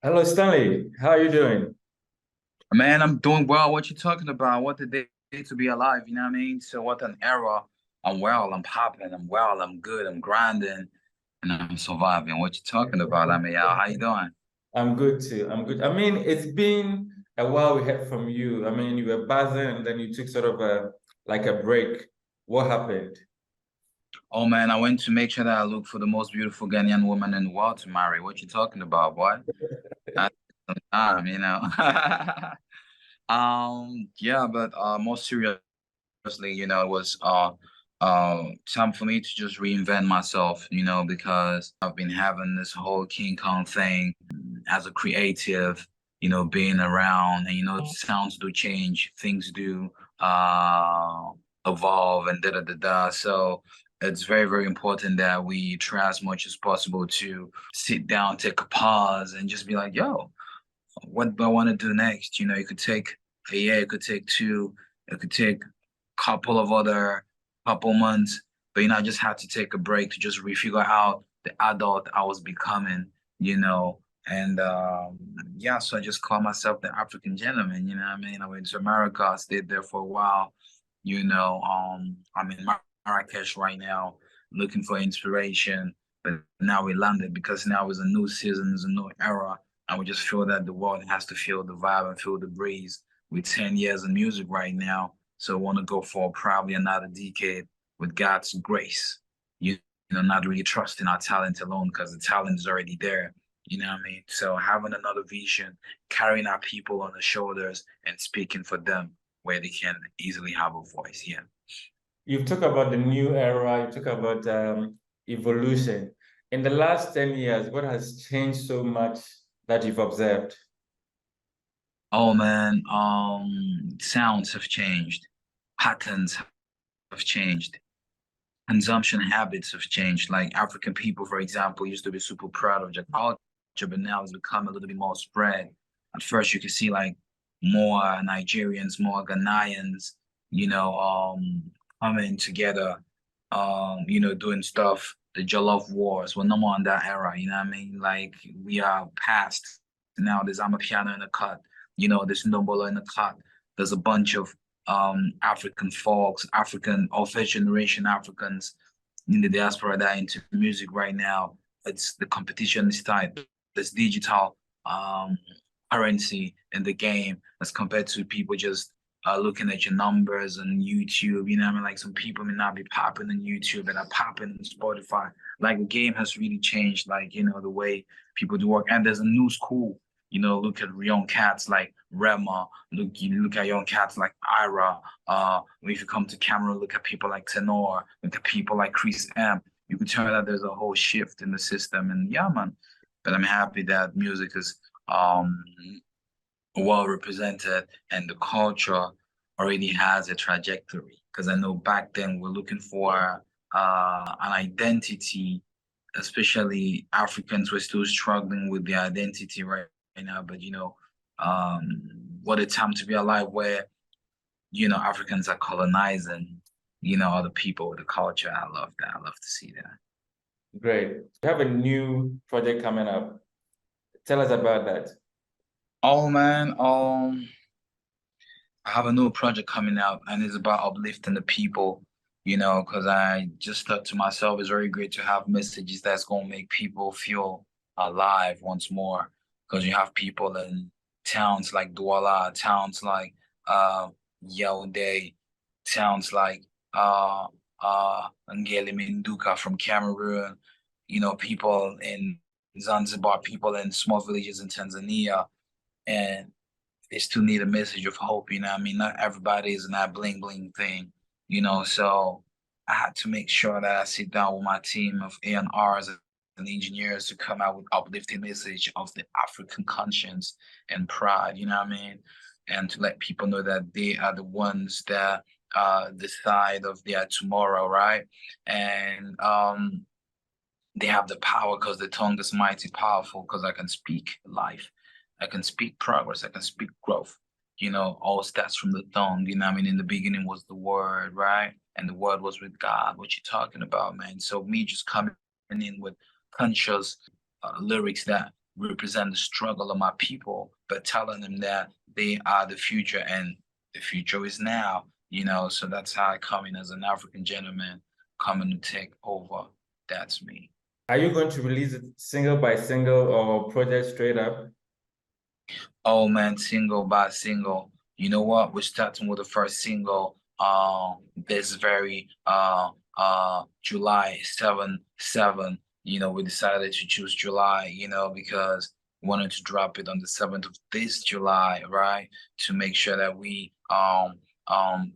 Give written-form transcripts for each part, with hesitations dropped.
Hello, Stanley. How are you doing? Man, I'm doing well. What you talking about? What a day to be alive, you know what I mean? So what an era. I'm well, I'm popping, I'm well, I'm good, I'm grinding, and I'm surviving. What you talking about, Ameyaw? How you doing? I'm good too. I'm good. I mean, it's been a while we heard from you. I mean, you were buzzing and then you took sort of a break. What happened? Oh man, I went to make sure that I look for the most beautiful Ghanaian woman in the world to marry. What you talking about, boy? I you know. Yeah, but more seriously, it was time for me to just reinvent myself, because I've been having this whole King Kong thing as a creative, being around and sounds do change, things do evolve and da da da da. So it's very, very important that we try as much as possible to sit down, take a pause, and just be like, yo, what do I want to do next? It could take a year, it could take two, it could take a couple months, but I just had to take a break to just refigure out the adult I was becoming, you know. And yeah, so I just call myself the African gentleman, you know what I mean? I went to America, I stayed there for a while, I'm in Marrakesh right now looking for inspiration, but now we landed because now is a new season, is a new era, and we just feel that the world has to feel the vibe and feel the breeze. We're 10 years in music right now, so I want to go for probably another decade with God's grace. Not really trusting our talent alone because the talent is already there. You know what I mean? So having another vision, carrying our people on the shoulders and speaking for them where they can easily have a voice. Yeah. You've talked about the new era, you talk about evolution. In the last 10 years, what has changed so much that you've observed? Oh man, sounds have changed, patterns have changed, consumption habits have changed. Like African people, for example, used to be super proud of their culture, but now it's become a little bit more spread. At first, you could see like more Nigerians, more Ghanaians, you know, um, coming together, doing stuff. The Jollof Wars, we're no more in that era, you know what I mean? Like we are past. Now there's Amapiano in the cut, there's Ndombolo in the cut. There's a bunch of African folks, African or first generation Africans in the diaspora that are into music right now. It's the competition is tight. There's digital um, currency in the game as compared to people just looking at your numbers on YouTube. You know what I mean? Like some people may not be popping on YouTube and are popping on Spotify. Like the game has really changed, like, the way people do work. And there's a new school, look at young cats like Rema, you look at young cats like Ira. If you come to Cameroon, look at people like Tenor, look at people like Chris M. You can tell that there's a whole shift in the system. And yeah, man. But I'm happy that music is um well represented and the culture already has a trajectory. Because I know back then we're looking for an identity, especially Africans were still struggling with their identity right now. But um, what a time to be alive where Africans are colonizing, other people, the culture. I love that. I love to see that. Great. You have a new project coming up. Tell us about that. Oh man, I have a new project coming out and it's about uplifting the people, because I just thought to myself, it's very great to have messages that's going to make people feel alive once more. Because you have people in towns like Douala, towns like Yaoundé, towns like Ngele Minduka from Cameroon, people in Zanzibar, people in small villages in Tanzania. And they still need a message of hope, you know what I mean? Not everybody is in that bling bling thing, so I had to make sure that I sit down with my team of A&Rs and engineers to come out with uplifting message of the African conscience and pride, you know what I mean? And to let people know that they are the ones that decide of their tomorrow, right? And they have the power because the tongue is mighty powerful because I can speak life. I can speak progress. I can speak growth. All starts from the tongue. You know what I mean? In the beginning was the word, right? And the word was with God. What you talking about, man? So me just coming in with conscious lyrics that represent the struggle of my people, but telling them that they are the future and the future is now, you know. So that's how I come in as an African gentleman coming to take over. That's me. Are you going to release it single by single or project straight up? Oh man, single by single. You know what? We're starting with the first single this very July 7. You know, we decided to choose July, you know, because we wanted to drop it on the 7th of this July, right? To make sure that we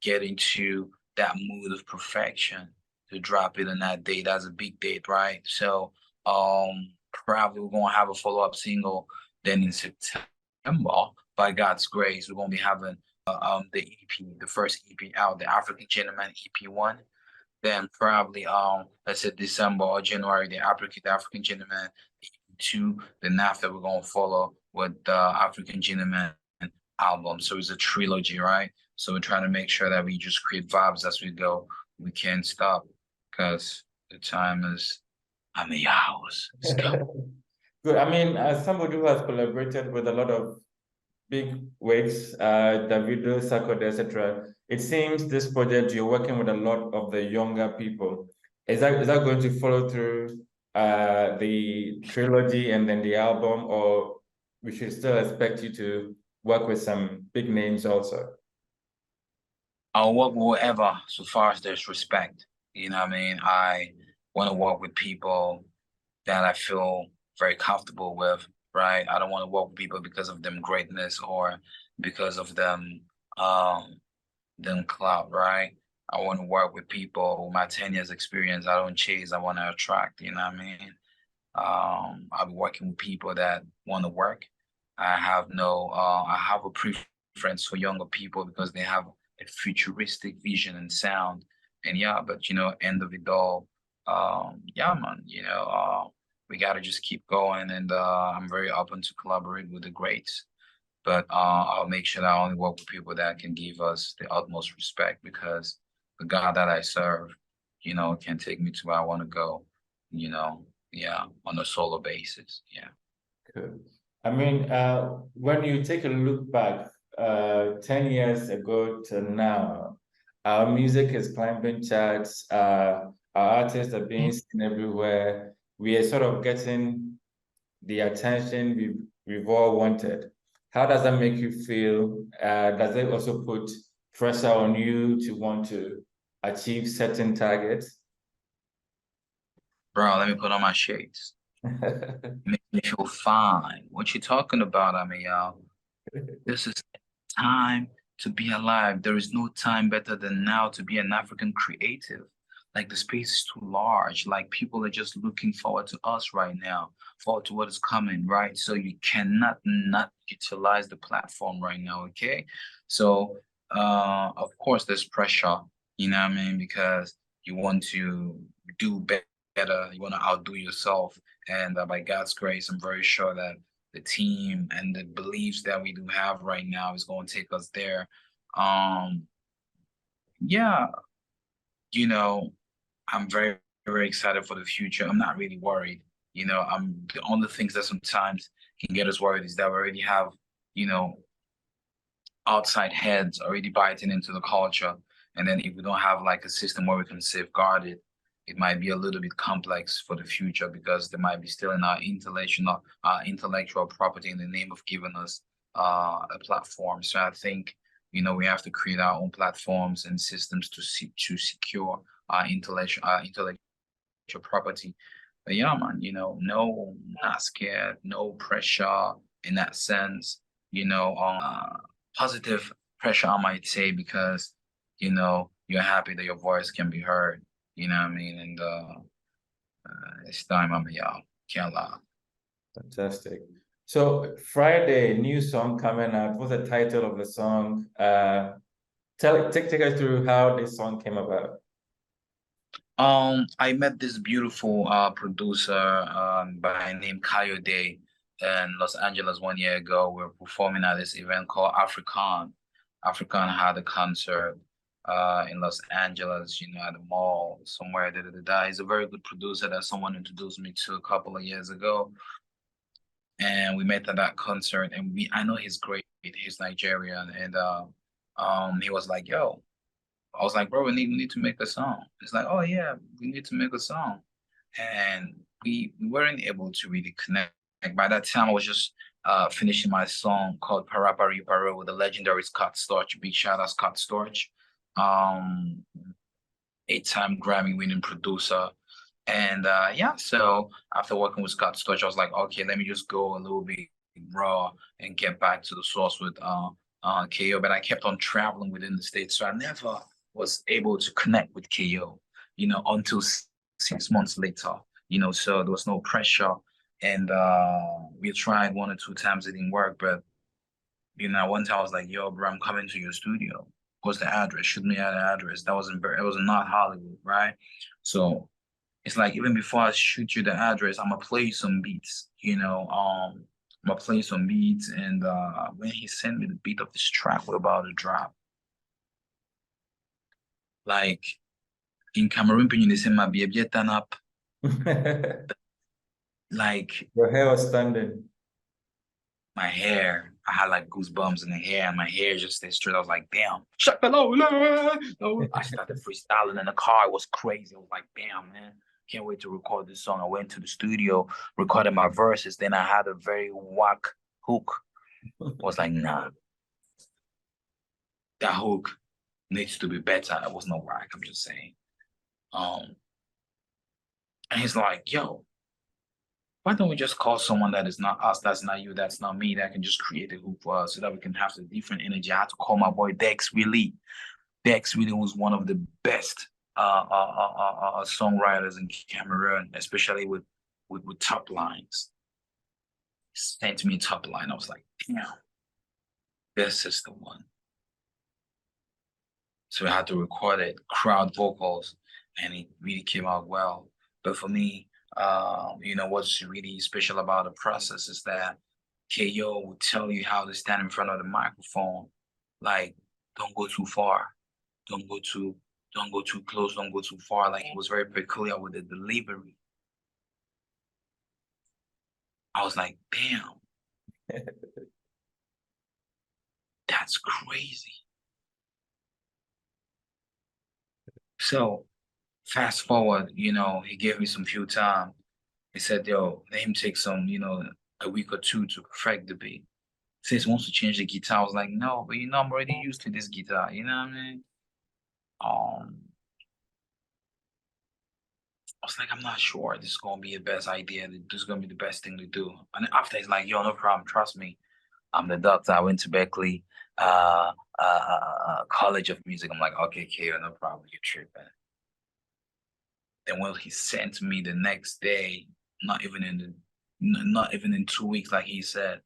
get into that mood of perfection to drop it on that date. That's a big date, right? So probably we're gonna have a follow-up single then in September. By God's grace, we're gonna be having the EP, the first EP out, the African Gentleman EP 1. Then probably let's say December or January, the African Gentleman EP 2. Then after we're gonna follow with the African Gentleman album. So it's a trilogy, right? So we're trying to make sure that we just create vibes as we go. We can't stop because the time is Ameyaw's. Good. I mean, as somebody who has collaborated with a lot of big wigs, Davido, Sarkodie, etc., it seems this project you're working with a lot of the younger people. Is that going to follow through the trilogy and then the album, or we should still expect you to work with some big names also? I'll work with whoever so far as there's respect. You know what I mean? I want to work with people that I feel very comfortable with, right? I don't want to work with people because of them greatness or because of them clout, right? I want to work with people with my 10 years experience. I don't chase, I want to attract, you know what I mean? I'll be working with people that want to work. I have a preference for younger people because they have a futuristic vision and sound. And yeah, but you know, end of it all, yeah, man, you know, we gotta just keep going, and I'm very open to collaborate with the greats. But I'll make sure that I only work with people that can give us the utmost respect because the God that I serve, you know, can take me to where I want to go, you know, yeah, on a solo basis. Yeah. Good. I mean, when you take a look back, 10 years ago to now, our music is climbing charts, our artists are being seen everywhere. We are sort of getting the attention we've all wanted. How does that make you feel? Does it also put pressure on you to want to achieve certain targets? Bro, let me put on my shades. Make me feel fine. What you talking about, Ameyaw? This is time to be alive. There is no time better than now to be an African creative. Like the space is too large. Like people are just looking forward to us right now, forward to what is coming, right? So you cannot not utilize the platform right now, okay? So of course there's pressure, you know what I mean? Because you want to do better, you want to outdo yourself. And by God's grace, I'm very sure that the team and the beliefs that we do have right now is going to take us there. Yeah, you know, I'm very, very excited for the future. I'm not really worried. You know, the only things that sometimes can get us worried is that we already have, you know, outside heads already biting into the culture. And then if we don't have like a system where we can safeguard it, it might be a little bit complex for the future because they might be stealing our intellectual property in the name of giving us a platform. So I think, you know, we have to create our own platforms and systems to secure our intellectual property. But yeah, man, you know, no, not scared, no pressure in that sense, you know, positive pressure, I might say, because, you know, you're happy that your voice can be heard, you know what I mean? And it's time, Ameyaw. Can't lie. Fantastic. So Friday, new song coming out. What's the title of the song? Take us through how this song came about. I met this beautiful producer by name Coyote in Los Angeles 1 year ago. We were performing at this event called African. African had a concert in Los Angeles, you know, at the mall somewhere. He's a very good producer that someone introduced me to a couple of years ago. and we met at that concert, and I know he's great. He's Nigerian, and he was like, "Yo," I was like, "Bro, we need to make a song." He's like, "Oh yeah, we need to make a song," and we weren't able to really connect. Like, by that time, I was just finishing my song called "Parapari Paro" with the legendary Scott Storch. Big shout out Scott Storch, um, 8-time Grammy-winning producer. And yeah, so after working with Scott Storch, I was like, okay, let me just go a little bit raw and get back to the source with KO. But I kept on traveling within the States, so I never was able to connect with KO, until 6 months later, so there was no pressure. And we tried 1 or 2 times, it didn't work. But one time I was like, yo, bro, I'm coming to your studio. What's the address? Shoot me at the address. That wasn't it was not Hollywood, right? So it's like, even before I shoot you the address, I'm gonna play some beats, I'm gonna play some beats. And when he sent me the beat of this track we're about to drop, like, in Cameroon, they say my baby turn up. Like, Your hair was standing. my hair, I had like goosebumps in the hair, and my hair just stayed straight. I was like, damn, I started freestyling in the car. It was crazy. I was like, damn, man, can't wait to record this song. I went to the studio, recorded my verses. Then I had a very whack hook. I was like, nah, that hook needs to be better. It was not whack. I'm just saying. And he's like, yo, why don't we just call someone that is not us, that's not you, that's not me, that can just create a hook for us so that we can have the different energy? I had to call my boy Dex Willie. Dex Willie was one of the best songwriters in Cameroon, especially with top lines. He sent me a top line. I was like, damn, this is the one. So I had to record it, crowd vocals, and it really came out well. But for me, what's really special about the process is that KO will tell you how to stand in front of the microphone. Like, don't go too far, don't go too close, don't go too far. Like, he was very peculiar with the delivery. I was like, damn, that's crazy. So fast forward, he gave me some few time. He said, yo, let him take some, a week or two to perfect the beat. Says he wants to change the guitar. I was like, no, but I'm already used to this guitar, you know what I mean? I was like, I'm not sure this is gonna be the best idea. This is gonna be the best thing to do. And after he's like, yo, no problem, trust me. I'm the doctor. I went to Berkeley College of Music. I'm like, okay, Kyo, no problem, you're tripping. Then when he sent me the next day, not even in 2 weeks, like he said,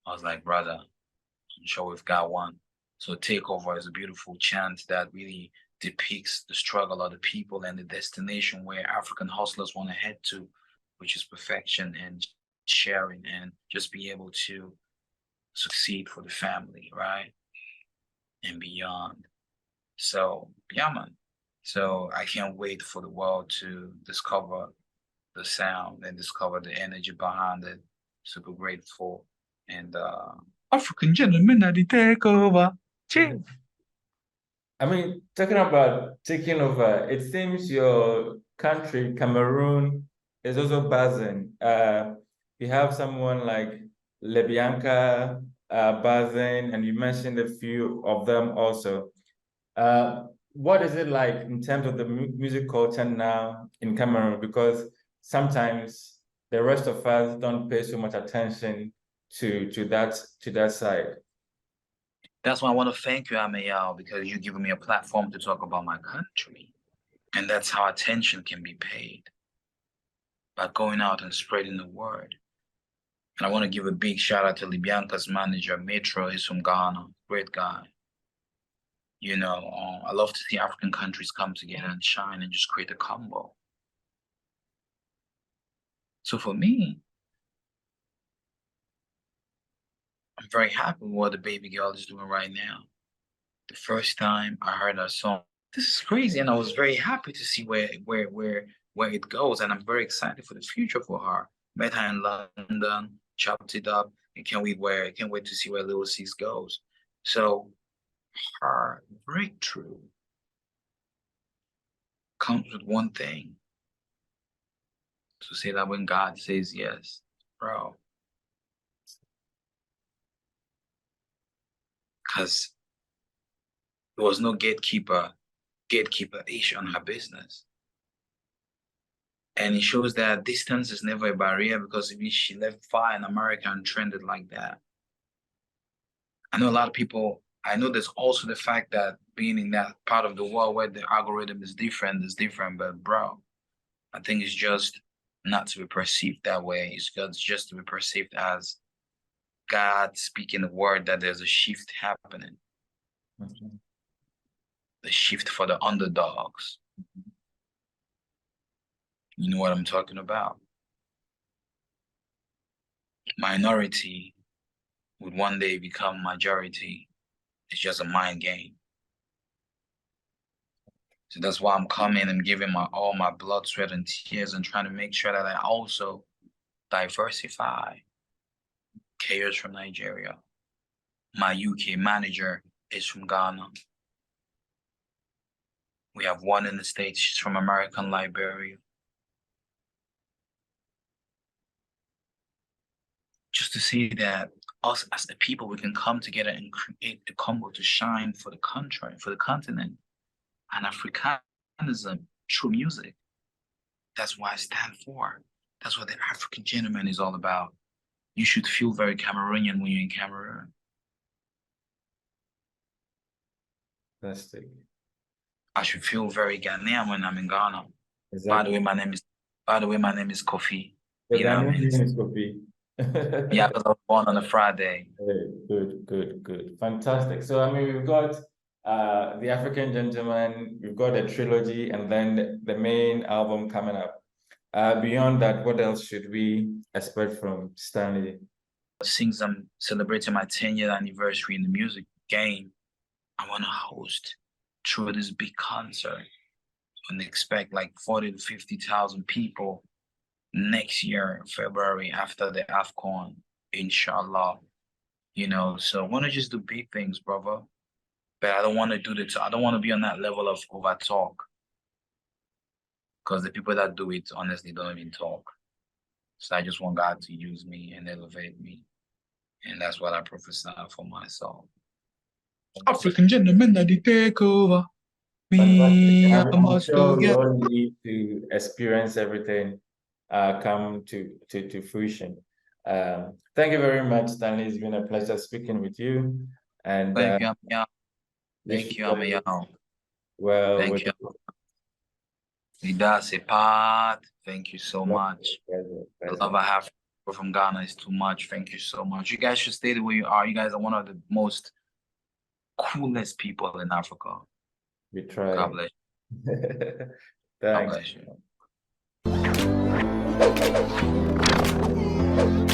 I was like, brother, I'm sure we've got one. So Takeover is a beautiful chant that really depicts the struggle of the people and the destination where African hustlers want to head to, which is perfection and sharing and just be able to succeed for the family, right? And beyond. So, yeah, man. So I can't wait for the world to discover the sound and discover the energy behind it. Super grateful. And African gentlemen at the takeover. Cheers. I mean, talking about taking over, it seems your country, Cameroon, is also buzzing. You have someone like Lebianca buzzing, and you mentioned a few of them also. What is it like in terms of the music culture now in Cameroon? Because sometimes the rest of us don't pay so much attention to that side. That's why I want to thank you, Ameyaw, because you're giving me a platform to talk about my country. And that's how attention can be paid, by going out and spreading the word. And I want to give a big shout out to Libianca's manager, Metro. He's from Ghana, great guy. I love to see African countries come together and shine and just create a combo. So for me, I'm very happy with what the baby girl is doing right now. The first time I heard her song, this is crazy, and I was very happy to see where it goes, and I'm very excited for the future for her. Met her in London, chopped it up, and can't wait to see where Little Six goes. So her breakthrough comes with one thing. To say that when God says yes, bro. Because there was no gatekeeper-ish on her business. And it shows that distance is never a barrier, because if she left far in America and trended like that. I know a lot of people, I know there's also the fact that being in that part of the world where the algorithm is different, but bro, I think it's just not to be perceived that way. It's just to be perceived as God speaking the word that there's a shift happening. Mm-hmm. The shift for the underdogs. You know what I'm talking about? Minority would one day become majority. It's just a mind game. So that's why I'm coming and giving all my blood, sweat, and tears, and trying to make sure that I also diversify. Chaos from Nigeria. My UK manager is from Ghana. We have one in the States. She's from American Liberia. Just to see that us as a people, we can come together and create a combo to shine for the country, for the continent, and Africanism through music. That's what I stand for. That's what the African gentleman is all about. You should feel very Cameroonian when you're in Cameroon. Fantastic. I should feel very Ghanaian when I'm in Ghana. Exactly. By the way, my name is Kofi. Your You know what I Ghanaian mean? name is Kofi. Yeah, because I was born on a Friday. Good. Fantastic. So I mean, we've got the African Gentleman, we've got a trilogy, and then the main album coming up. Beyond that, what else should we expect from Stanley? Since I'm celebrating my 10-year anniversary in the music game, I want to host through this big concert and expect like 40 to 50,000 people next year, February, after the AFCON, inshallah. You know, so I want to just do big things, brother. But I don't want to I don't want to be on that level of over talk. Because the people that do it honestly don't even talk. So I just want God to use me and elevate me. And that's what I prophesy for myself. African gentlemen that they take over. Me, I I'm must sure we get. all need to experience everything come to fruition. Thank you very much, Stanley. It's been a pleasure speaking with you. And Thank you, Ameyaw. Thank you, Ameyaw. Well, thank you. That's a part. Thank you so much. The love I have from Ghana is too much. Thank you so much. You guys should stay the way you are. You guys are one of the most coolest people in Africa. We try. God bless you. Thanks. God bless you.